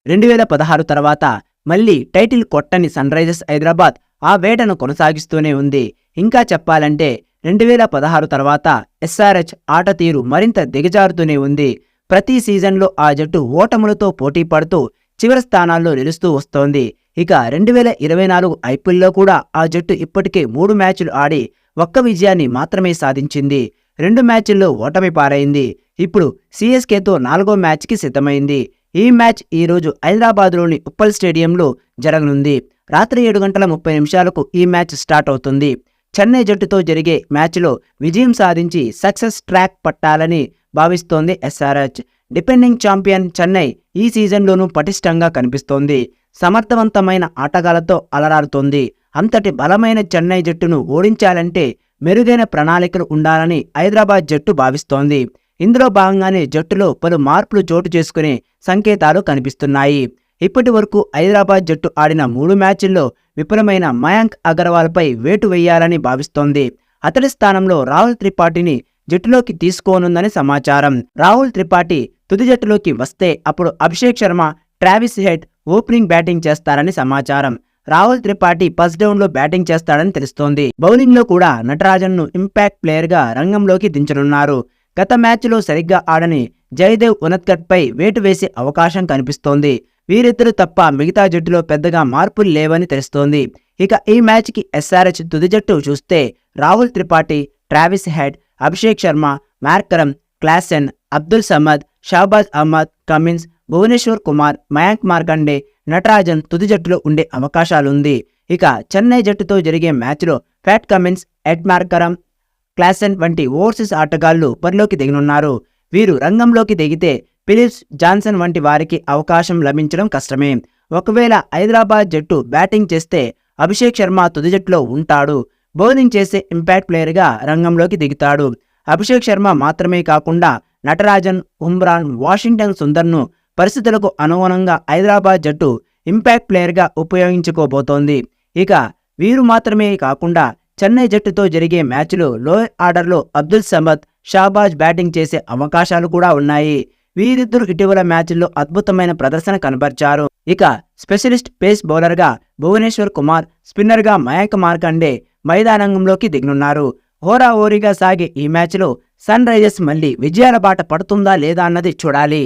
2016 తర్వాత మళ్లీ టైటిల్ కొట్టని సన్ రైజర్స్ హైదరాబాద్ ఆ వేటను కొనసాగిస్తూనే ఉంది. ఇంకా చెప్పాలంటే 2016 తర్వాత ఎస్ఆర్హెచ్ ఆట తీరు మరింత దిగజారుతూనే ఉంది. ప్రతి సీజన్లో ఆ జట్టు ఓటములతో పోటీ పడుతూ చివరి స్థానాల్లో నిలుస్తూ వస్తోంది. ఇక 2024 ఐపీఎల్లో కూడా ఆ జట్టు ఇప్పటికే 3 మ్యాచ్లు ఆడి ఒక్క విజయాన్ని మాత్రమే సాధించింది. 2 మ్యాచ్ల్లో ఓటమి పారైంది. ఇప్పుడు సిఎస్కేతో 4వ మ్యాచ్కి సిద్ధమైంది. ఈ మ్యాచ్ ఈరోజు హైదరాబాద్లోని ఉప్పల్ స్టేడియంలో జరగనుంది. రాత్రి 7:30 ఈ మ్యాచ్ స్టార్ట్ అవుతుంది. చెన్నై జట్టుతో జరిగే మ్యాచ్లో విజయం సాధించి సక్సెస్ ట్రాక్ పట్టాలని భావిస్తోంది ఎస్ఆర్హెచ్. డిపెండింగ్ ఛాంపియన్ చెన్నై ఈ సీజన్లోనూ పటిష్టంగా కనిపిస్తోంది. సమర్థవంతమైన ఆటగాళ్లతో అలరారుతోంది. అంతటి బలమైన చెన్నై జట్టును ఓడించాలంటే మెరుగైన ప్రణాళికలు ఉండాలని హైదరాబాద్ జట్టు భావిస్తోంది. ఇందులో భాగంగానే జట్టులో పలు మార్పులు చోటు చేసుకునే సంకేతాలు కనిపిస్తున్నాయి. ఇప్పటి వరకు హైదరాబాద్ జట్టు ఆడిన 3 మ్యాచ్ల్లో విఫలమైన మయాంక్ అగర్వాల్పై వేటు వేయాలని భావిస్తోంది. అతడి స్థానంలో రాహుల్ త్రిపాఠిని జట్టులోకి తీసుకోనుందని సమాచారం. రాహుల్ త్రిపాఠి తుది జట్టులోకి వస్తే అప్పుడు Abhishek Sharma, Travis head opening batting చేస్తారని సమాచారం. రాహుల్ త్రిపాఠి ఫస్ట్ డౌన్లో బ్యాటింగ్ చేస్తాడని తెలుస్తోంది. బౌలింగ్లో కూడా నటరాజన్ను ఇంపాక్ట్ ప్లేయర్గా రంగంలోకి దించనున్నారు. గత మ్యాచ్లో సరిగ్గా ఆడని జయదేవ్ ఉనద్కట్పై వేటు వేసే అవకాశం కనిపిస్తోంది. వీరిద్దరూ తప్ప మిగతా జట్టులో పెద్దగా మార్పులు లేవని తెలుస్తోంది. ఇక ఈ మ్యాచ్కి ఎస్ఆర్హెచ్ తుది జట్టు చూస్తే Rahul Tripathi, Travis Head, Abhishek Sharma, Markram, Klaasen, Abdul Samad, Shahbaz Ahmed, Cummins, Bhuvneshwar Kumar, Mayank Markande, Natarajan తుది జట్టులో ఉండే అవకాశాలుంది. ఇక చెన్నై జట్టుతో జరిగే మ్యాచ్లో ఫ్యాట్ కమిన్స్, ఎడ్ మార్కరమ్, క్లాసెన్ వంటి ఓవర్సీస్ ఆటగాళ్లు బరిలోకి దిగనున్నారు. వీరు రంగంలోకి దిగితే ఫిలిప్స్, జాన్సన్ వంటి వారికి అవకాశం లభించడం కష్టమే. ఒకవేళ హైదరాబాద్ జట్టు బ్యాటింగ్ చేస్తే అభిషేక్ శర్మ తుది జట్టులో ఉంటాడు. బౌలింగ్ చేసే ఇంపాక్ట్ ప్లేయర్గా రంగంలోకి దిగుతాడు. అభిషేక్ శర్మ మాత్రమే కాకుండా నటరాజన్, ఉమ్రాన్, వాషింగ్టన్ సుందర్ను పరిస్థితులకు అనుగుణంగా హైదరాబాద్ జట్టు ఇంపాక్ట్ ప్లేయర్గా ఉపయోగించుకోబోతోంది. ఇక వీరు మాత్రమే కాకుండా చెన్నై జట్టుతో జరిగే మ్యాచ్లో లోయర్ ఆర్డర్లో అబ్దుల్ సమద్, షహబాజ్ బ్యాటింగ్ చేసే అవకాశాలు కూడా ఉన్నాయి. వీరిద్దరూ ఇటీవల మ్యాచ్ల్లో అద్భుతమైన ప్రదర్శన కనబర్చారు. ఇక స్పెషలిస్ట్ పేస్ బౌలర్గా భువనేశ్వర్ కుమార్, స్పిన్నర్గా మయాంక్ మార్కండే మైదానంలోకి దిగనున్నారు. హోరాహోరీగా సాగే ఈ మ్యాచ్లో సన్ రైజర్స్ మళ్లీ విజయాల బాట పడుతుందా లేదా అన్నది చూడాలి.